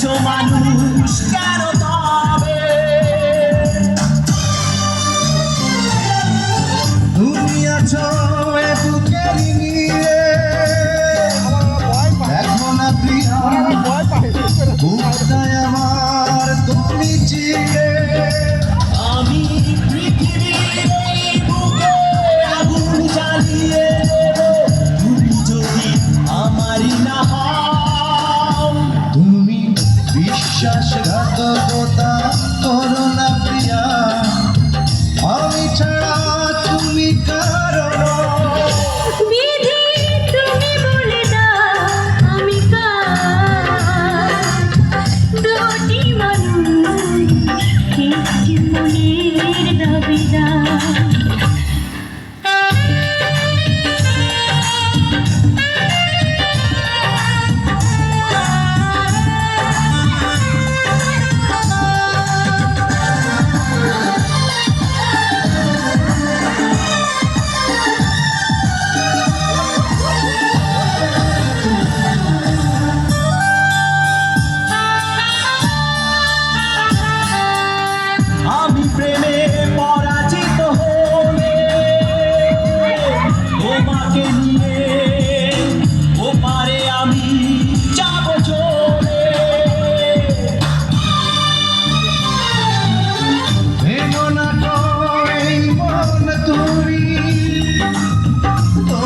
আছো মানুষ কেন তবে তুমি আছো বুকের নিয়ে দেখো না প্রিয়া বুকটায় আমার তুমি চিনে আমি পৃথিবীর এই বুকে আগুন জ্বালিয়ে দেব তুমি যদি আমারই না হও তুমি বিশ্বাসঘাতকতা করো না প্রিয়া আমি ছাড়া তুমি কারণ বিধি তুমি বলে দাও আমি কার দুটি মানুষ একটি মনের দাবিদার